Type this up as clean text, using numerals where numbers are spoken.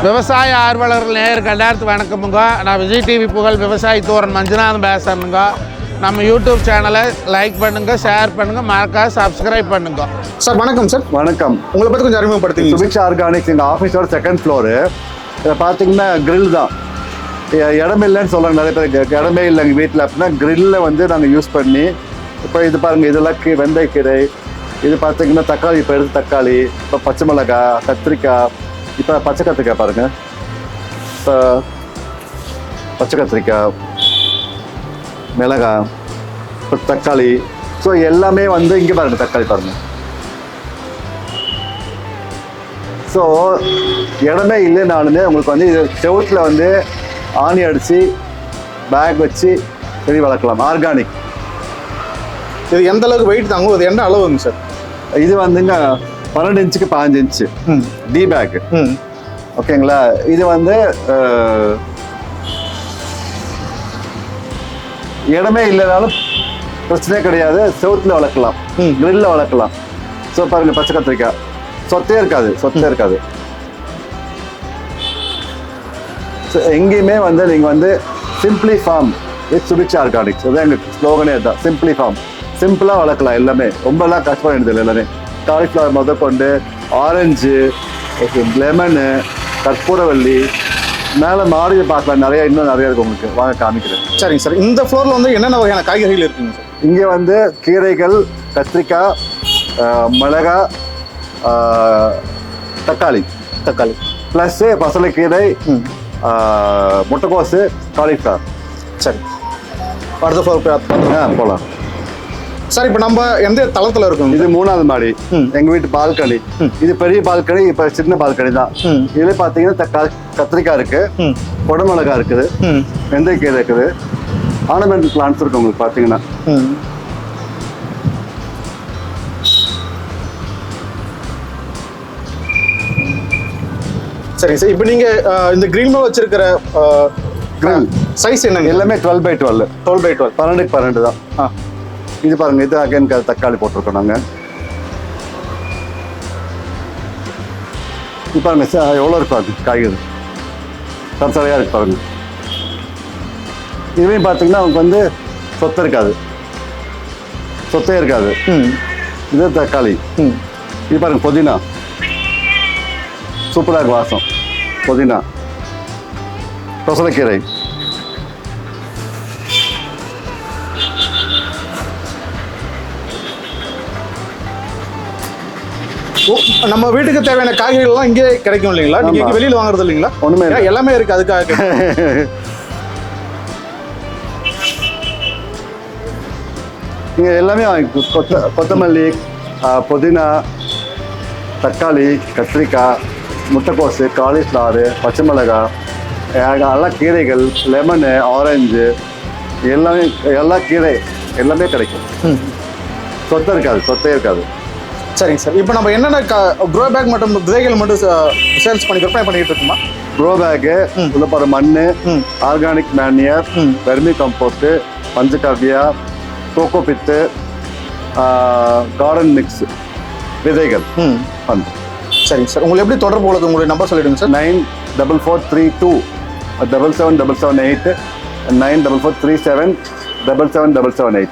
விவசாய ஆர்வலர்கள் நேயருக்கு எல்லாத்துக்கும் வணக்கமுங்க. நான் விஜய் டிவி புகழ் விவசாயி தோரன் மஞ்சுநாதன் பேசுகிறேனுங்க. நம்ம யூடியூப் சேனலை லைக் பண்ணுங்கள், ஷேர் பண்ணுங்கள், மறக்காம சப்ஸ்கிரைப் பண்ணுங்க. சார் வணக்கம். சார் வணக்கம். உங்களை பற்றி கொஞ்சம் அறிமுகப்படுத்துங்க. சுபிக்ஷா ஆர்கானிக்ஸ் எங்கள் ஆஃபீஸோட செகண்ட் ஃப்ளோரு. இதை பார்த்தீங்கன்னா கிரில் தான். இடமே இல்லைன்னு சொல்கிறாங்க நிறைய பேருக்கு. இடமே இல்லை எங்கள் வீட்டில். அப்படின்னா கிரில்லில் வந்து நாங்கள் யூஸ் பண்ணி இப்போ இது பாருங்கள், இதெல்லாம் வெந்தயக்கீரை, இது பார்த்தீங்கன்னா தக்காளி, இப்போ எடுத்து தக்காளி, இப்போ பச்சை மிளகாய், கத்திரிக்காய், இப்போ பச்சை கத்திரிக்காய் பாருங்கள், இப்போ பச்சை கத்திரிக்காய், மிளகாய், இப்போ தக்காளி. ஸோ எல்லாமே வந்து இங்கே பாருங்கள், தக்காளி பாருங்கள். ஸோ இடமே இல்லைனாலுமே உங்களுக்கு வந்து இது செவுத்தில் வந்து ஆணி அடித்து பேக் வச்சு செடி வளர்க்கலாம். ஆர்கானிக். இது எந்த அளவுக்கு வெயிட் தாங்கும்? இது என்ன அளவுங்க சார்? இது வந்துங்க 12 இன்ச்சுக்கு 15 இன்ச்சு டி பேக். ஓகேங்களா? இது வந்து இடமே இல்லைனாலும் பிரச்சனையே கிடையாது. செவுத்துல வளர்க்கலாம், கிரில்ல வளர்க்கலாம். ஸோ பாருங்க, பச்சை கத்திரிக்காய் சொத்தே இருக்காது. ஸோ எங்கேயுமே வந்து நீங்கள் வந்து simply farm with Subiksha Organics, அதான் எங்களுக்கு ஸ்லோகனே அதுதான். சிம்பிளி ஃபார்ம், சிம்பிளாக வளர்க்கலாம். எல்லாமே ரொம்பலாம் கஷ்டப்படுறது எல்லாமே. காலிஃப்ளவர் முதற்கொண்டு ஆரஞ்சு, லெமனு, கற்பூரவல்லி, மேலே மாடி பார்க்கலாம். இன்னும் நிறைய இருக்கும். உங்களுக்கு வாங்க காமிக்கிறேன். சரிங்க சார். இந்த ஃப்ளோரில் வந்து என்னென்ன வகையான காய்கறிகள் இருக்குங்க சார்? இங்கே வந்து கீரைகள், கத்திரிக்காய், மிளகாய், தக்காளி ப்ளஸ்ஸு பசலைக்கீரை, முட்டைக்கோசு, காலிஃப்ளவர். சரி, அடுத்த ஃப்ளோர் போகலாம் சார். இப்போ நம்ம எந்த தளத்தில் இருக்கோம்? இது 3வது மாடி, எங்கள் வீட்டு பால்கனி. இது பெரிய பால்கனி, இப்போ சின்ன பால்கனி தான். இதில் பார்த்தீங்கன்னா கத்திரிக்காய் இருக்கு, குடமிளகாய் இருக்குது, வெந்தயக்கீரை இருக்குது, ஆர்னமெண்டல் பிளான்ட்ஸ் இருக்கு உங்களுக்கு பார்த்தீங்கன்னா. சரிங்க சார். இப்போ நீங்கள் இந்த கிரீன் மேல் வச்சிருக்கிற கிரில் சைஸ் என்னங்க? எல்லாமே 12x12. 12x12, 12x12 தான். இது பாருங்க, இது அகைன் தக்காளி போட்டிருக்கோம் நாங்கள். இது பாருங்க எவ்வளோ இருக்கும் அது காய்கறி, சரசரையாக இருக்கு பாருங்க. இதுவே பார்த்தீங்கன்னா அவங்களுக்கு வந்து சொத்தே இருக்காது. இது தக்காளி. இது பாருங்க, புதினா சூப்பராக இருக்கு வாசம். புதினா, பசலைக்கீரை, நம்ம வீட்டுக்கு தேவையான காய்கறிகள்லாம் இங்கே கிடைக்கும் இல்லைங்களா? நீங்க இங்கே வெளியில் வாங்குறது இல்லைங்களா? ஒன்றுமே எல்லாமே இருக்கு. அதுக்காக இங்கே எல்லாமே கொத்தமல்லி, புதினா, தக்காளி, கத்திரிக்காய், முட்டைக்கோசு, காலிஃப்ளவர், பச்சை மிளகாய், எல்லா கீரைகள், லெமனு, ஆரஞ்சு, எல்லா கீரை எல்லாமே கிடைக்கும். சொத்தே இருக்காது. சரிங்க சார். இப்போ நம்ம என்னென்ன க்ரோ பேக் மற்றும் விதைகள் மட்டும் சேல்ஸ் பண்ணி விற்பனை பண்ணிட்டு இருக்கோமா? க்ரோ பேக்கு, உள்ள மண், organic manure, vermicompost, panchagavya, coco pith, garden mix, விதைகள் பண்ணுறோம். சரிங்க சார். உங்களுக்கு எப்படி தொடர்பு உள்ளது? உங்களுடைய நம்பர் சொல்லிடுங்க சார். 94432 7778 94437 77778.